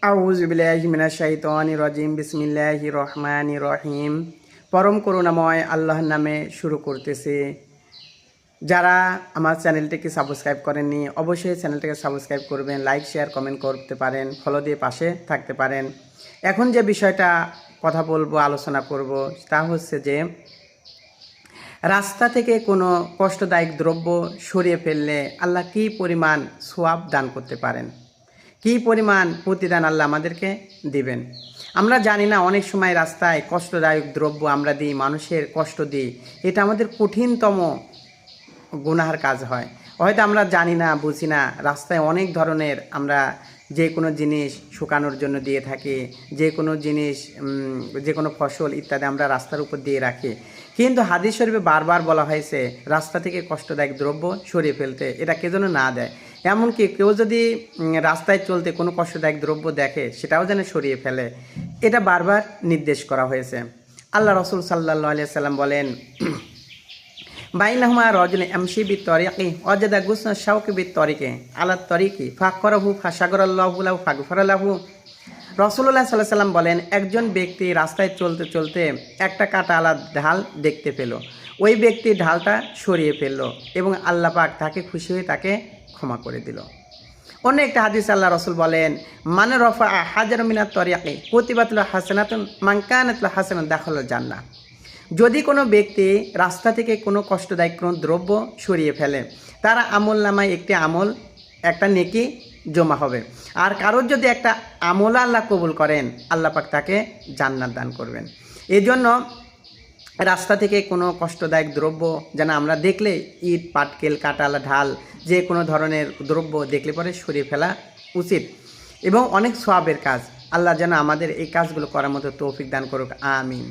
আউযু বিল্লাহি মিনাশ শাইতানির রাজিম বিসমিল্লাহির রহমানির রহিম। পরম করুণাময় আল্লাহর নামে শুরু করতেছি। যারা আমার চ্যানেলটিকে সাবস্ক্রাইব করেননি অবশ্যই চ্যানেলটিকে সাবস্ক্রাইব করবেন, লাইক শেয়ার কমেন্ট করতে পারেন, ফলো দিয়ে পাশে থাকতে পারেন। এখন যে বিষয়টা কথা বলবো, আলোচনা করব, তা হচ্ছে যে রাস্তা থেকে কোনো কষ্টদায়ক দ্রব্য সরিয়ে ফেললে আল্লাহ কী পরিমাণ সওয়াব দান করতে পারেন, কী পরিমাণ প্রতিদান আল্লাহ আমাদেরকে দিবেন। আমরা জানি না, অনেক সময় রাস্তায় কষ্টদায়ক দ্রব্য আমরা দিই, মানুষের কষ্ট দিই, এটা আমাদের কঠিনতম গুনাহার কাজ হয়। হয়তো আমরা জানি না, বুঝি না, রাস্তায় অনেক ধরনের আমরা যে কোনো জিনিস শুকানোর জন্য দিয়ে থাকি, যে কোনো জিনিস যে কোনো ফসল ইত্যাদি আমরা রাস্তার উপর দিয়ে রাখি, কিন্তু হাদিস শরীফে বারবার বলা হয়েছে রাস্তা থেকে কষ্টদায়ক দ্রব্য সরিয়ে ফেলতে, এটা কে যেন না দেয়। এমনকি কেউ যদি রাস্তায় চলতে কোনো কষ্টদায়ক দ্রব্য দেখে সেটাও যেন সরিয়ে ফেলে, এটা বারবার নির্দেশ করা হয়েছে। আল্লাহ রসুল সাল্লাল্লাহু আলাইহি সাল্লাম বলেন, বাইনাহুমা রাজুলুন ইয়ামশি বিত-তরিকি ওয়াজাদা গুসনা শাওকি বিত-তরিকি আলাত তরিকি ফাকরাহু ফাশাকারাল্লাহু লাহু ফাগফারা লাহু। রাসূলুল্লাহ সাল্লাল্লাহু আলাইহি সাল্লাম বলেন, একজন ব্যক্তি রাস্তায় চলতে চলতে একটা কাঁটাওয়ালা ঢাল দেখতে পেল। ওই ব্যক্তি ঢালটা সরিয়ে ফেলল এবং আল্লাহ পাক তাকে খুশি হয়ে তাকে ক্ষমা করে দিল। অন্য একটা হাদিস আল্লাহ রসুল বলেন, মানে রফা হাজার মিনাত তরিকি কুতিবাত লাহু হাসানাতুন মান কানাত লাহু হাসানাতুন দাখালাল জান্নাহ। যদি কোনো ব্যক্তি রাস্তা থেকে কোনো কষ্টদায়ক কোনো দ্রব্য সরিয়ে ফেলে, তার আমল নামায় একটি আমল, একটা নেকি জমা হবে। আর কারোর যদি একটা আমল আল্লাহ কবুল করেন, আল্লাহ পাক তাকে জান্নাত দান করবেন। এই জন্য রাস্তা থেকে কোনো কষ্টদায়ক দ্রব্য যেন আমরা দেখলে, ইট পাটকেল কাঁটালা ঢাল যে কোনো ধরনের দ্রব্য দেখলে পরে সরিয়ে ফেলা উচিত এবং অনেক সওয়াবের কাজ। আল্লাহ যেন আমাদের এই কাজগুলো করার মতো তৌফিক দান করুক, আমিন।